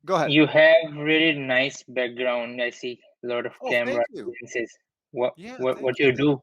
Go ahead. You have really nice background. I see a lot of Oh, camera thank you. lenses. What Yeah, what thank what you. you do?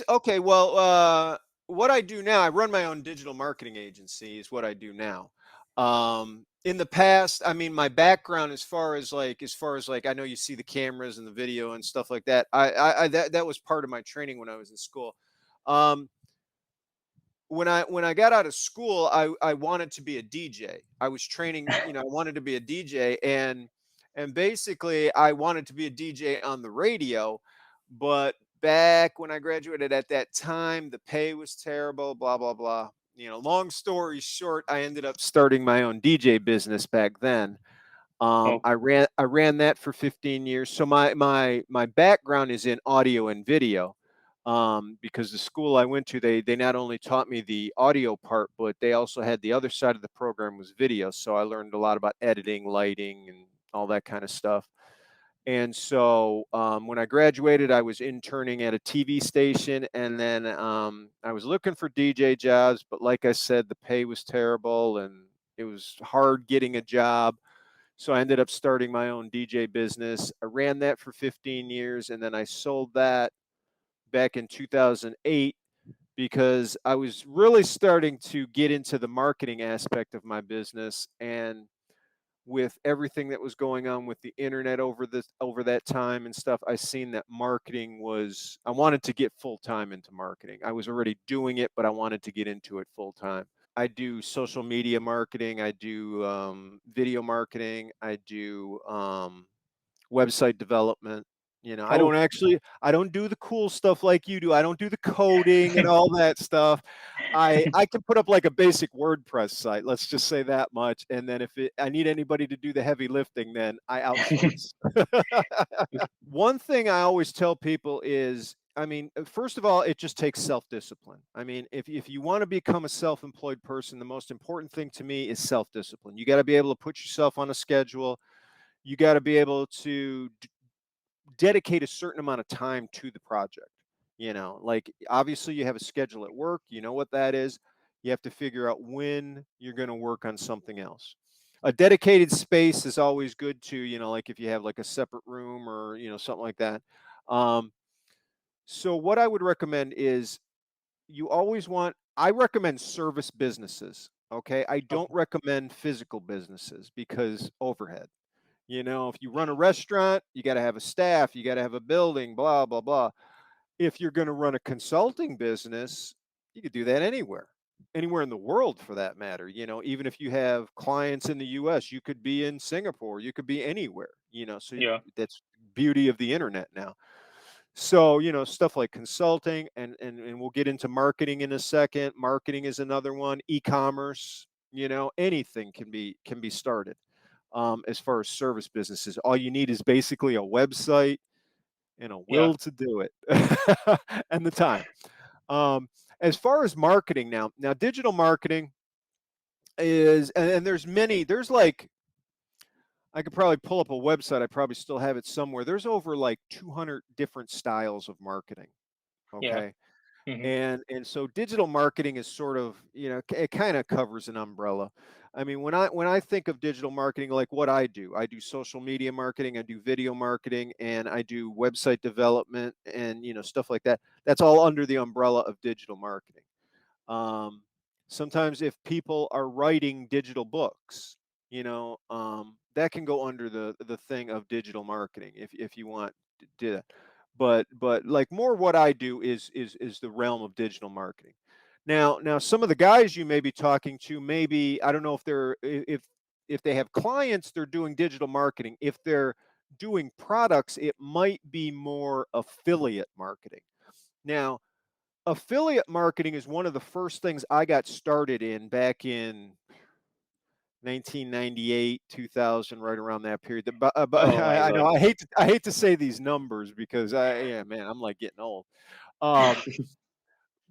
Okay, well, what I do now, I run my own digital marketing agency is what I do now. In the past, I mean, my background as far as like, I know you see the cameras and the video and stuff like that. That was part of my training when I was in school. Um, when I got out of school, I wanted to be a DJ. I was training, I wanted to be a DJ, and basically I wanted to be a DJ on the radio, but back when I graduated at that time, the pay was terrible, blah blah blah. Long story short, I ended up starting my own DJ business back then. Oh, I ran that for 15 years. So my background is in audio and video, because the school I went to, they not only taught me the audio part, but they also had the other side of the program was video. So I learned a lot about editing, lighting, and all that kind of stuff. And so when I graduated, I was interning at a TV station, and then I was looking for DJ jobs, but like I said, the pay was terrible, and it was hard getting a job. So I ended up starting my own DJ business. I ran that for 15 years, and then I sold that back in 2008 because I was really starting to get into the marketing aspect of my business. And with everything that was going on with the internet over that time and stuff, I seen that marketing was, I wanted to get full time into marketing. I was already doing it, but I wanted to get into it full time. I do social media marketing. I do video marketing. I do website development. oh, I don't do the cool stuff like you do. I don't do the coding and all that stuff. I can put up like a basic WordPress site. Let's just say that much. And then I need anybody to do the heavy lifting, then I outsource. One thing I always tell people is, I mean, first of all, it just takes self-discipline. I mean, if you want to become a self-employed person, the most important thing to me is self-discipline. You got to be able to put yourself on a schedule. You got to be able to dedicate a certain amount of time to the project. Like obviously you have a schedule at work, you know what that is. You have to figure out when you're going to work on something else. A dedicated space is always good too, like if you have like a separate room or, something like that. Um, so what I would recommend is I recommend service businesses. Okay. I don't okay. recommend physical businesses because overhead. If you run a restaurant, you got to have a staff, you got to have a building, blah, blah, blah. If you're going to run a consulting business, you could do that anywhere in the world for that matter. Even if you have clients in the US, you could be in Singapore, you could be anywhere, so Yeah, that's beauty of the internet now. So, stuff like consulting and we'll get into marketing in a second. Marketing is another one, e-commerce, anything can be started. As far as service businesses, all you need is basically a website and a yeah, will to do it and the time. Um, as far as marketing now digital marketing is, and there's like, I could probably pull up a website. I probably still have it somewhere. There's over like 200 different styles of marketing. yeah. Okay. Hmm. And so digital marketing is sort of, it kind of covers an umbrella. I mean, when I think of digital marketing, like what I do social media marketing, I do video marketing, and I do website development and, stuff like that. That's all under the umbrella of digital marketing. um, Sometimes if people are writing digital books, that can go under the thing of digital marketing if you want to do that. But like more what I do is the realm of digital marketing. Now some of the guys you may be talking to, maybe I don't know if they have clients, they're doing digital marketing. If they're doing products, it might be more affiliate marketing. Now, affiliate marketing is one of the first things I got started in back in 1998, 2000, right around that period. But Oh my I know God. I hate to say these numbers because yeah, man, I'm like getting old. Um,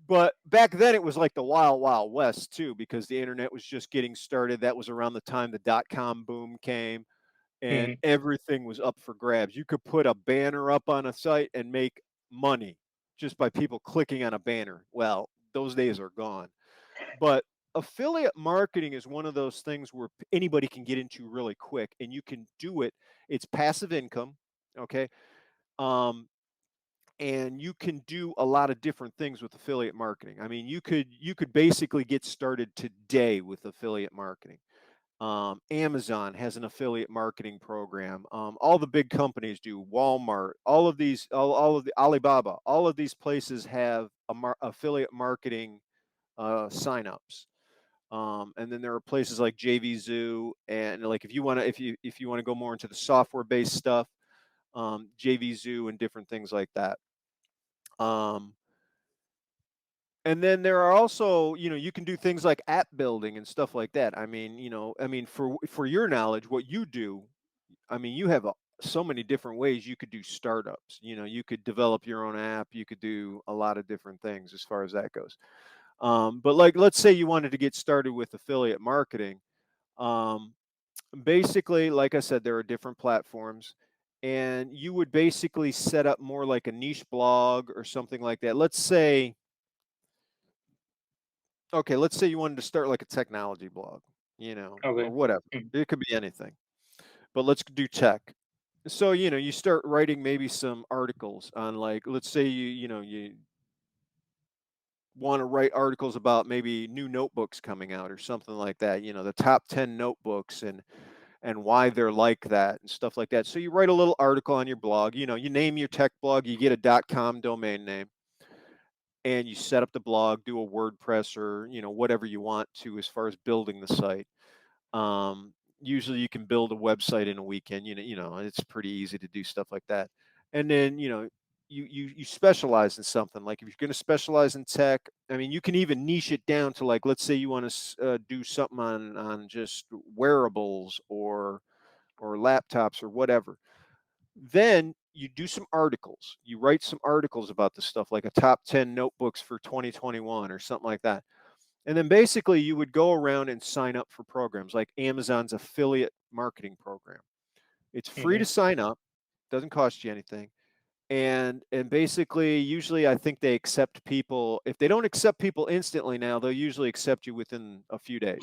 but back then it was like the wild wild west too, because the internet was just getting started. That was around the time the dot-com boom came, and Hmm. everything was up for grabs. You could put a banner up on a site and make money just by people clicking on a banner. Well, those days are gone. But affiliate marketing is one of those things where anybody can get into really quick, and you can do it. It's passive income, okay? Um, and you can do a lot of different things with affiliate marketing. I mean, you could basically get started today with affiliate marketing. Amazon has an affiliate marketing program. All the big companies do. Walmart, all of the Alibaba, all of these places have affiliate marketing signups. And then there are places like JV Zoo, and like if you want to go more into the software based stuff, JV Zoo and different things like that. Um, and then there are also, you can do things like app building and stuff like that. I mean, for your knowledge, what you do, I mean, you have so many different ways you could do startups. You could develop your own app. You could do a lot of different things as far as that goes. But like, let's say you wanted to get started with affiliate marketing. Um, Basically, like I said, there are different platforms, and you would basically set up more like a niche blog or something like that. Let's say you wanted to start like a technology blog, or Okay. whatever. Mm. It could be anything, but let's do tech. So, you start writing maybe some articles on, like, let's say you want to write articles about maybe new notebooks coming out or something like that, the top 10 notebooks and why they're like that and stuff like that. So you write a little article on your blog, you name your tech blog, you get a .com domain name, and you set up the blog, do a WordPress or, whatever you want to as far as building the site. Um, Usually you can build a website in a weekend. It's pretty easy to do stuff like that. And then, you specialize in something. Like if you're going to specialize in tech, I mean, you can even niche it down to, like, let's say you want to do something on just wearables or laptops or whatever. Then you do some articles. You write some articles about the stuff, like a top 10 notebooks for 2021 or something like that. And then basically you would go around and sign up for programs like Amazon's affiliate marketing program. It's free to Mm-hmm. sign up, doesn't cost you anything. And basically usually I think they accept people. If they don't accept people instantly now, they'll usually accept you within a few days.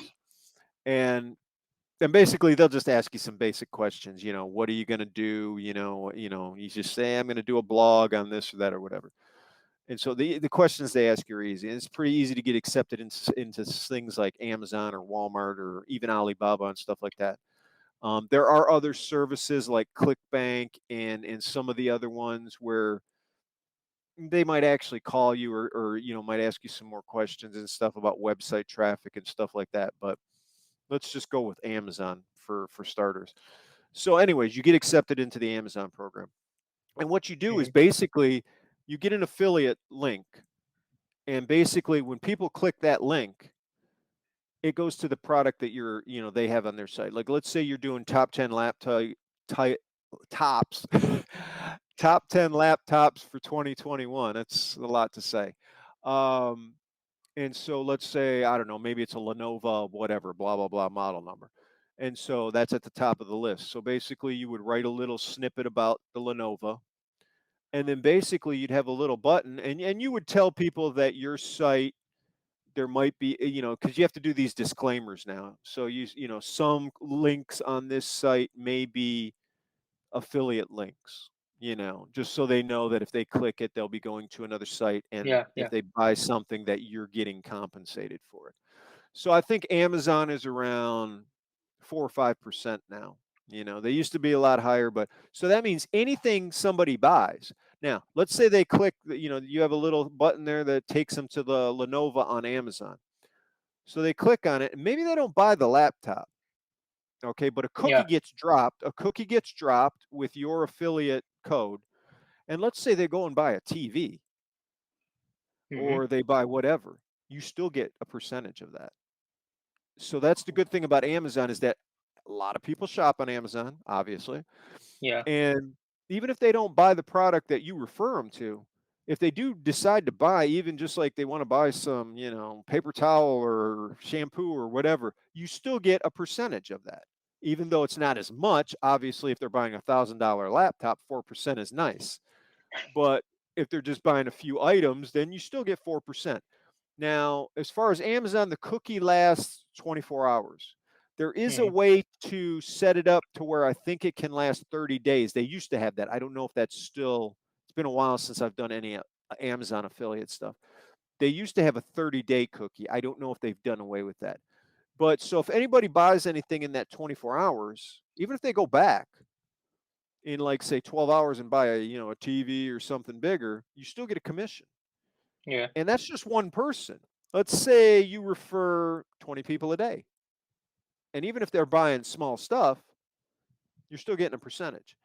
And and basically they'll just ask you some basic questions. What are you going to do? You just say, I'm going to do a blog on this or that or whatever. And so the questions they ask you are easy. And it's pretty easy to get accepted into things like Amazon or Walmart or even Alibaba and stuff like that. There are other services like ClickBank and some of the other ones where they might actually call you or might ask you some more questions and stuff about website traffic and stuff like that. But let's just go with Amazon for starters. So, anyways, you get accepted into the Amazon program, and what you do is Mm-hmm. basically you get an affiliate link, and basically when people click that link, it goes to the product that they have on their site. Like, let's say you're doing top 10 laptop tops top 10 laptops for 2021. That's a lot to say. um and so let's say, I don't know, maybe it's a Lenovo whatever, blah blah blah model number, and so that's at the top of the list. So basically you would write a little snippet about the Lenovo, and then basically you'd have a little button, and you would tell people that your site, there might be, because you have to do these disclaimers now. So some links on this site may be affiliate links, just so they know that if they click it, they'll be going to another site. And Yeah, if yeah, they buy something, that you're getting compensated for it. So I think Amazon is around 4 or 5% now. They used to be a lot higher, but so that means anything somebody buys. Now, let's say they click, you have a little button there that takes them to the Lenovo on Amazon. So they click on it, and maybe they don't buy the laptop. Okay, but yeah. a cookie gets dropped with your affiliate code. And let's say they go and buy a TV Mm-hmm. or they buy whatever, you still get a percentage of that. So that's the good thing about Amazon, is that a lot of people shop on Amazon, obviously. Yeah. And even if they don't buy the product that you refer them to, if they do decide to buy, even just like they want to buy some, paper towel or shampoo or whatever, you still get a percentage of that. Even though it's not as much, obviously, if they're buying $1,000 laptop, 4% is nice. But if they're just buying a few items, then you still get 4%. Now, as far as Amazon, the cookie lasts 24 hours. There is a Mm-hmm. way to set it up to where I think it can last 30 days. They used to have that. I don't know if that's still, it's been a while since I've done any Amazon affiliate stuff. They used to have a 30-day cookie. I don't know if they've done away with that. But so if anybody buys anything in that 24 hours, even if they go back in like say 12 hours and buy a TV or something bigger, you still get a commission. Yeah. And that's just one person. Let's say you refer 20 people a day. And even if they're buying small stuff, you're still getting a percentage.